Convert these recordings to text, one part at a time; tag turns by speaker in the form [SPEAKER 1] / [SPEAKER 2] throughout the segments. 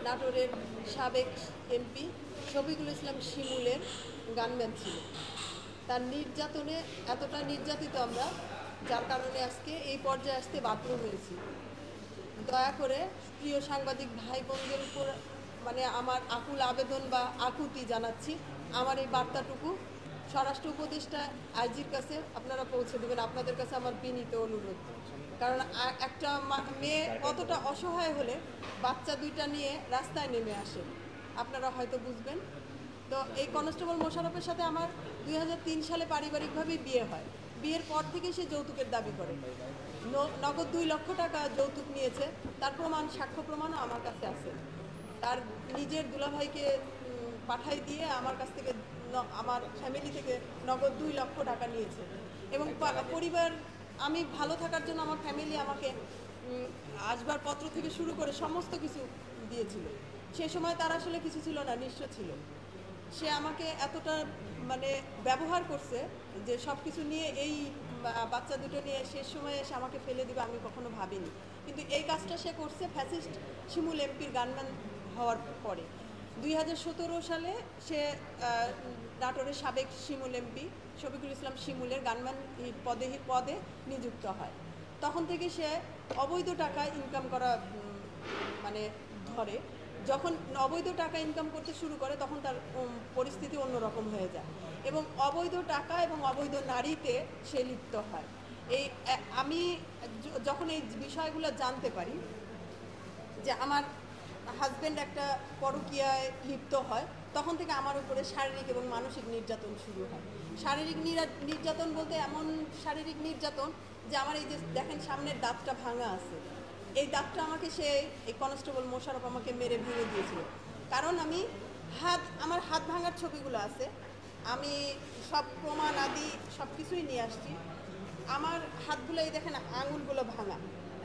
[SPEAKER 1] নাটোরের সাবেক এমপি শফিকুল ইসলাম শিমুলের গানম্যান ছিল। তার নির্যাতনে এতটা নির্যাতিত আমরা, যার কারণে আজকে এই পর্যায়ে আসতে বাধ্য হয়েছি। দয়া করে প্রিয় সাংবাদিক ভাই বোনদের উপর আমার আকুল আবেদন বা আকুতি জানাচ্ছি, আমার এই বার্তাটুকু স্বরাষ্ট্র উপদেষ্টা আইজির কাছে আপনারা পৌঁছে দেবেন। আপনাদের কাছে আমার বিনীত অনুরোধ, কারণ একটা মেয়ে কতটা অসহায় হলে বাচ্চা দুইটা নিয়ে রাস্তায় নেমে আসে আপনারা হয়তো বুঝবেন। তো এই কনস্টেবল মোশাররফের সাথে আমার 2003 সালে পারিবারিকভাবেই বিয়ে হয়। বিয়ের পর থেকে সে যৌতুকের দাবি করে, নগদ 2 লক্ষ টাকা যৌতুক নিয়েছে। তার প্রমাণ, সাক্ষ্য প্রমাণও আমার কাছে আছে। তার নিজের দুলাভাইকে পাঠাই দিয়ে আমার কাছ থেকে, আমার ফ্যামিলি থেকে নগদ 2 লক্ষ টাকা নিয়েছে। এবং পরিবার, আমি ভালো থাকার জন্য আমার ফ্যামিলি আমাকে আসবাবপত্র থেকে শুরু করে সমস্ত কিছু দিয়েছিল। সে সময় তার আসলে কিছু ছিল না, নিঃস্ব ছিল। সে আমাকে এতটা ব্যবহার করছে যে সব কিছু নিয়ে, এই বাচ্চা দুটো নিয়ে শেষ সময়ে এসে আমাকে ফেলে দিবে আমি কখনো ভাবিনি। কিন্তু এই কাজটা সে করছে ফ্যাসিস্ট শিমুল এমপির গানম্যান হওয়ার পরে। 2017 সালে সে নাটোরের সাবেক শিমুল এমপি শফিকুল ইসলাম শিমুলের গানম্যান পদে নিযুক্ত হয়। তখন থেকে সে অবৈধ টাকা ইনকাম করা ধরে। যখন অবৈধ টাকা ইনকাম করতে শুরু করে তখন তার পরিস্থিতি অন্যরকম হয়ে যায় এবং অবৈধ টাকা এবং অবৈধ নারীতে সে লিপ্ত হয়। আমি যখন এই বিষয়গুলো জানতে পারি যে আমার হাজব্যান্ড একটা পরকীয়ায় লিপ্ত হয়, তখন থেকে আমার উপরে শারীরিক এবং মানসিক নির্যাতন শুরু হয়। শারীরিক নির্যাতন বলতে এমন শারীরিক নির্যাতন যে আমার এই যে দেখেন সামনের দাঁতটা ভাঙা আছে, এই দাঁতটা আমাকে এই কনস্টেবল মোশাররফ আমাকে মেরে ভেঙে দিয়েছিল। কারণ আমার হাত ভাঙার ছবিগুলো আছে, আমি সব প্রমাণ আদি সব কিছুই নিয়ে আসছি। আমার হাতগুলো, এই দেখেন আঙুলগুলো ভাঙা,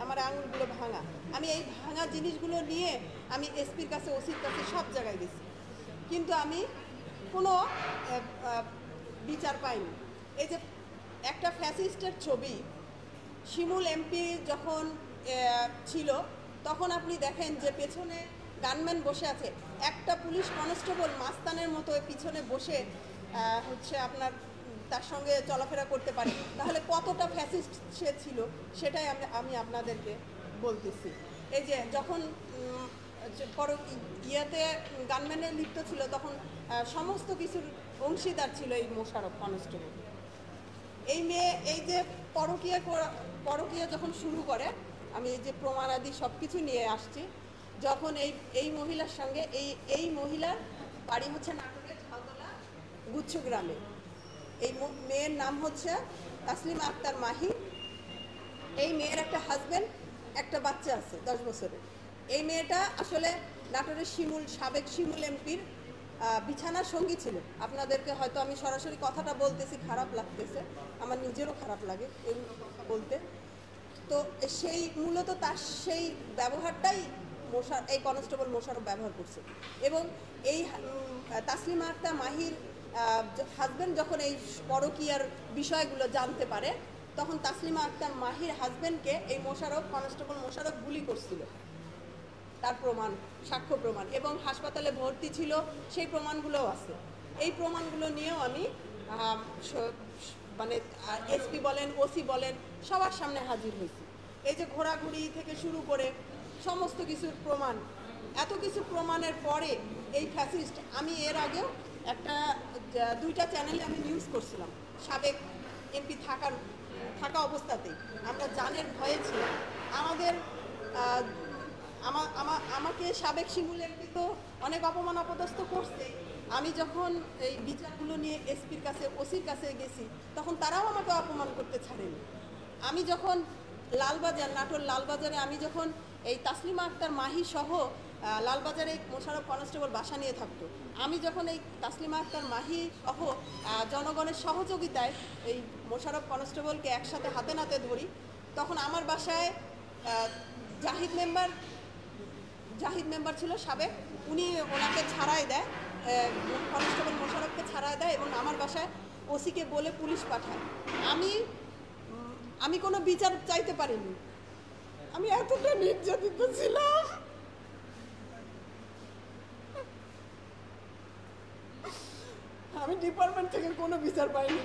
[SPEAKER 1] আমার আঙুলগুলো ভাঙা। আমি এই ভাঙা জিনিসগুলো নিয়ে আমি এসপির কাছে, ওসির কাছে সব জায়গায় গেছি, কিন্তু আমি কোনো বিচার পাইনি। এই যে একটা ফ্যাসিস্টের ছবি, শিমুল এমপি যখন ছিল তখন আপনি দেখেন যে পেছনে গানম্যান বসে আছে, একটা পুলিশ কনস্টেবল মাস্তানের মতো পিছনে বসে আপনার তার সঙ্গে চলাফেরা করতে পারে, তাহলে কতটা ফ্যাসিস্ট সে ছিল সেটাই আমি আপনাদেরকে বলতেছি। এই যে যখন ইয়েতে গানম্যানে লিপ্ত ছিল তখন সমস্ত কিছুর অংশীদার ছিল এই মোশাররফ কনস্টেবল। এই মেয়ে এই যে পরকীয়া যখন শুরু করে, আমি এই যে প্রমাণাদি সব কিছু নিয়ে আসছি, যখন এই মহিলার সঙ্গে, এই মহিলার বাড়ি হচ্ছে নাটোরের ঝালতলা গুচ্ছ গ্রামে। এই মেয়ের নাম হচ্ছে তাসলিমা আক্তার মাহি। এই মেয়ের একটা হাজব্যান্ড, একটা বাচ্চা আছে 10 বছরের। এই মেয়েটা আসলে নাটোরের সাবেক শিমুল এমপির বিছানার সঙ্গী ছিল। আপনাদেরকে হয়তো আমি সরাসরি কথাটা বলতেছি, খারাপ লাগতেছে, আমার নিজেরও খারাপ লাগে এই কথা বলতে। তো মূলত তার সেই ব্যবহারটাই এই কনস্টেবল মোশাররফ ব্যবহার করছে। এবং এই তাসলিমা আক্তার মাহির হাজব্যান্ড যখন এই পরকীয়ার বিষয়গুলো জানতে পারে, তখন তাসলিমা আক্তার মাহির হাজব্যান্ডকে এই কনস্টেবল মোশাররফ গুলি করছিল। তার প্রমাণ, সাক্ষ্য প্রমাণ, এবং হাসপাতালে ভর্তি ছিল, সেই প্রমাণগুলোও আছে। এই প্রমাণগুলো নিয়েও আমি এসপি বলেন, ওসি বলেন, সবার সামনে হাজির হয়েছি। এই যে ঘোরাঘুরি থেকে শুরু করে সমস্ত কিছুর প্রমাণ, এত কিছু প্রমাণের পরে এই ফ্যাসিস্ট, আমি এর আগেও দুইটা চ্যানেলে আমি নিউজ করছিলাম। সাবেক এমপি থাকা অবস্থাতেই আমরা জানের ভয়ে ছিলাম। আমাকে সাবেক শিমুল এমপি তো অনেক অপমান অপদস্থ করছে। আমি যখন এই বিচারগুলো নিয়ে এসপির কাছে, ওসির কাছে গেছি, তখন তারাও আমাকে অপমান করতে ছাড়েনি। আমি যখন নাটোর লালবাজারে আমি যখন এই তাসলিমা আক্তার মাহি সহ লালবাজারে মোশাররফ কনস্টেবল বাসা নিয়ে থাকতো, আমি যখন এই তাসলিমা আক্তার মাহি সহ জনগণের সহযোগিতায় এই মোশাররফ কনস্টেবলকে একসাথে হাতে নাতে ধরি, তখন আমার বাসায় জাহিদ মেম্বার ছিল সাবেক, ওনাকে ছাড়াই দেয়, কনস্টেবল মোশাররফকে ছাড়াই দেয় এবং আমার বাসায় ওসিকে বলে পুলিশ পাঠায়। আমি কোনো বিচার চাইতে পারিনি, আমি এতটা নির্যাতিত ছিলাম। আমি ডিপার্টমেন্ট থেকে কোনো বিচার পাইনি।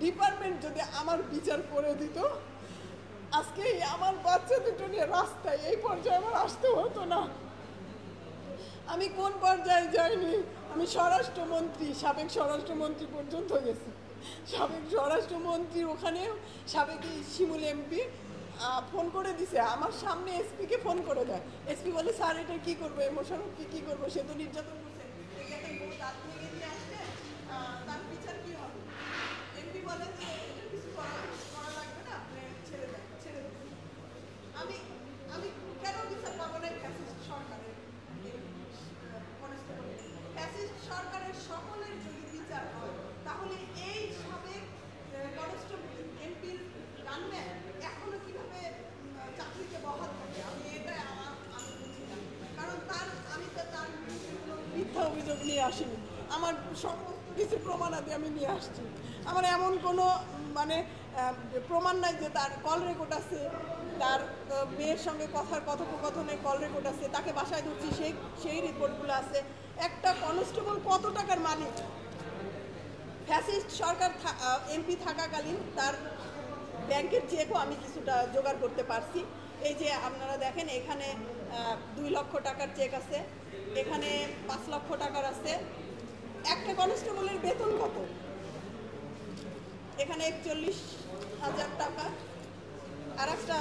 [SPEAKER 1] ডিপার্টমেন্ট যদি আমার বিচার করে দিত, আজকে আমার বাচ্চা দুটো নিয়ে রাস্তায় এই পর্যায়ে আমার আসতে হতো না। আমি কোন পর্যায়ে যাইনি, আমি স্বরাষ্ট্রমন্ত্রী, সাবেক স্বরাষ্ট্রমন্ত্রী পর্যন্ত গেছি। সাবেক স্বরাষ্ট্রমন্ত্রী ওখানে সাবেক শিমুল এমপি ফোন করে দিছে, আমার সামনে এসপিকে ফোন করে দেয়। এসপি বলে স্যার এটা কী করবো, মোশাররফকে কী করবো, সে তো নির্যাতন করছে, তার বিচার কী হবে? এমপি বলে যে এটা কিছু করা লাগবে না, আপনি ছেড়ে দেন, ছেড়ে দেন। আমি আমি কেন বিচার পাবো না ফ্যাসিস্ট সরকারের? ফ্যাসিস্ট সরকারের সকলের যদি বিচার হয়, তাহলে এই সাবেক কনস্টেবল এমপির গানম্যান এখনো কিভাবে চাকরিতে বহাল থাকে? আমি এটা আমি বুঝি না। কারণ আমি তো তার কোনো মিথ্যা অভিযোগ নিয়ে আসিনি, আমার সমস্ত কিছু প্রমাণাদি আমি নিয়ে আসছি। আমার এমন কোনো মানে প্রমাণ নাই যে তার কল রেকর্ড আছে, তার মেয়ের সঙ্গে কথোপকথনের কল রেকর্ড আছে, তাকে বাসায় ধরছি সেই রিপোর্টগুলো আছে। একটা কনস্টেবল কত টাকার মালিক? ফ্যাসিস্ট সরকার এমপি থাকাকালীন তার ব্যাংকের চেকও আমি কিছুটা জোগাড় করতে পারছি। এই যে আপনারা দেখেন, এখানে 2 লক্ষ টাকার চেক আছে, এখানে 5 লক্ষ টাকার আছে। একটা কনস্টেবলের বেতন কত? এখানে 41,000 টাকা। আর একটা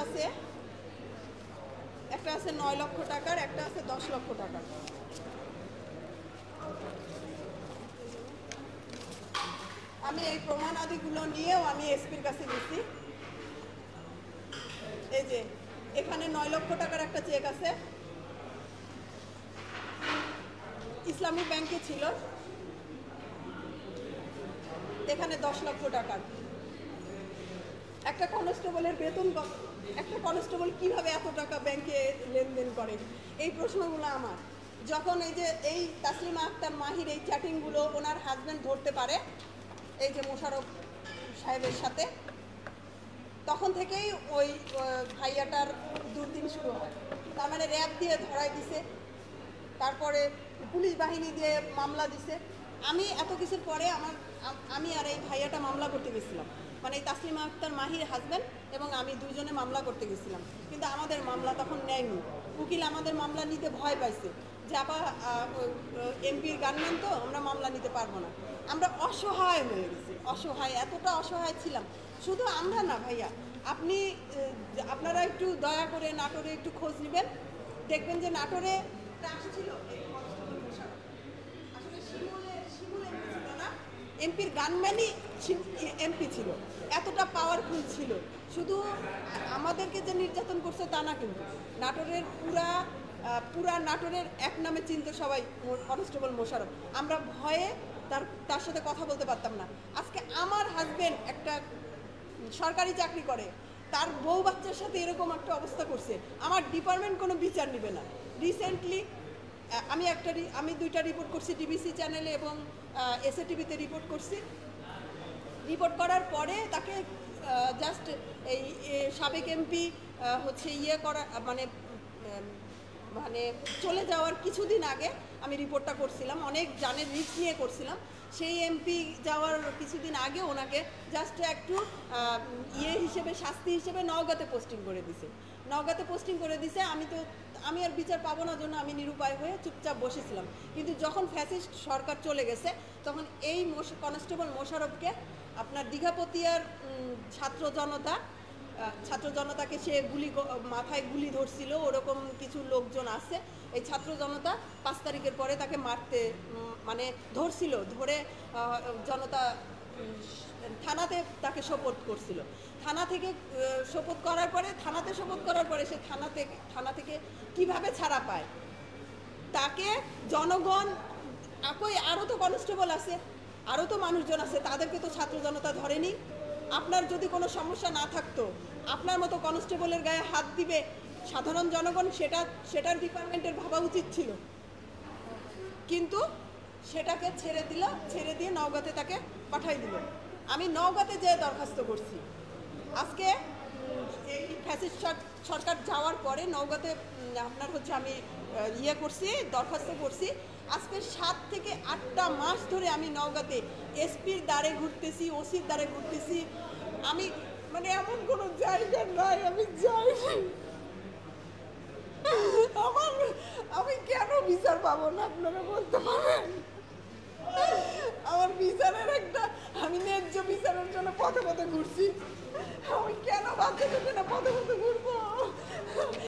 [SPEAKER 1] আছে 9 লক্ষ টাকার, একটা আছে 10 লক্ষ টাকার। আমি এই প্রমাণাদিগুলো নিয়েও আমি এসপির কাছে গেছি। এই যে এখানে 9 লক্ষ টাকার একটা চেক আছে, ইসলামী ব্যাংকে ছিল। এখানে 10 লক্ষ টাকার। একটা কনস্টেবলের বেতন কত? একটা কনস্টেবল কিভাবে এত টাকা ব্যাংকে লেনদেন করে? এই প্রশ্নগুলো আমার। যখন এই তাসলিমা আক্তার মাহির এই চ্যাটিংগুলো ওনার হাজব্যান্ড ধরতে পারে, এই যে মোশাররফ সাহেবের সাথে, তখন থেকেই ওই ভাইয়াটার দুর্দিন শুরু হয়। তার মানে র্যাব দিয়ে ধরাই দিছে, তারপরে পুলিশ বাহিনী দিয়ে মামলা দিছে। আমি এত কিছুর পরে আমি আর এই ভাইয়াটা মামলা করতে গেছিলাম, মানে এই তাসলিমা আক্তার মাহির হাজব্যান্ড এবং আমি দুইজনে মামলা করতে গেছিলাম। কিন্তু আমাদের মামলা তখন নেয়নি। উকিল আমাদের মামলা নিতে ভয় পাইছে যে আপা এমপির গানম্যান তো, আমরা মামলা নিতে পারবো না। আমরা অসহায় হয়ে গেছি, অসহায়, এতটা অসহায় ছিলাম। শুধু আমরা না ভাইয়া, আপনারা একটু দয়া করে নাটোরে একটু খোঁজ নেবেন, দেখবেন যে নাটোরে আসছিল আসলে শিমুল এমপি ছিল না, এমপির গানম্যানই এমপি ছিল, এতটা পাওয়ারফুল ছিল। শুধু আমাদেরকে যে নির্যাতন করছে তা না, কিন্তু নাটোরের পুরা নাটোরের এক নামে চিনতে সবাই কনস্টেবল মোশাররফ। আমরা ভয়ে তার সাথে কথা বলতে পারতাম না। আজকে আমার হাজবেন্ড একটা সরকারি চাকরি করে, তার বউ বাচ্চার সাথে এরকম একটা অবস্থা করছে, আমার ডিপার্টমেন্ট কোনো বিচার নেবে না। রিসেন্টলি আমি 2টা রিপোর্ট করছি, ডিবিসি চ্যানেলে এবং এসএ টিভিতে রিপোর্ট করছি। রিপোর্ট করার পরে তাকে জাস্ট এই সাবেক এমপি হচ্ছে মানে চলে যাওয়ার কিছুদিন আগে আমি রিপোর্টটা করছিলাম, অনেক জানের রিস্ক নিয়ে করছিলাম। সেই এমপি যাওয়ার কিছুদিন আগে ওনাকে জাস্ট একটু হিসেবে, শাস্তি হিসেবে নওগাঁতে পোস্টিং করে দিছে। আমি আর বিচার পাবো না জন্য আমি নিরুপায় হয়ে চুপচাপ বসেছিলাম। কিন্তু যখন ফ্যাসিস্ট সরকার চলে গেছে, তখন এই কনস্টেবল মোশাররফকে আপনার দীঘাপতিয়ার ছাত্র জনতাকে সে মাথায় গুলি ধরছিল, ওরকম কিছু লোকজন আছে। এই ছাত্র জনতা 5 তারিখের পরে তাকে মানে ধরছিল, ধরে জনতা থানাতে তাকে শপথ করছিল। থানা থেকে শপথ করার পরে সে থানা থেকে কিভাবে ছাড়া পায়, তাকে জনগণ, আরও তো কনস্টেবল আছে, আরও তো মানুষজন আছে, তাদেরকে তো ছাত্র জনতা ধরেনি। আপনার যদি কোনো সমস্যা না থাকতো, আপনার মতো কনস্টেবলের গায়ে হাত দিবে সাধারণ জনগণ, সেটার ডিপার্টমেন্টের ভাবা উচিত ছিল। কিন্তু সেটাকে ছেড়ে দিয়ে নওগাঁতে তাকে পাঠাই দিল। আমি নওগাঁতে যেয়ে দরখাস্ত করছি। আজকে এই ফ্যাসিস্ট সরকার যাওয়ার পরে নওগাঁতে আপনার হচ্ছে আমি
[SPEAKER 2] ইয়ে করছি, দরখাস্ত করছি। আজকে 7 থেকে 8টা মাস ধরে আমি নওগাঁতে এসপির দ্বারে ঘুরতেছি, ওসির দ্বারে ঘুরতেছি। আমি মানে এমন কোনো জায়গা নাই আমি যাইনি। আমি কেন বিচার পাবো না আপনারা বলতে পারেন? আমার বিচারের আমি ন্যায্য বিচারের জন্য পথে পথে ঘুরছি। আমি কেন বাচ্চাদের জন্য পথে পথে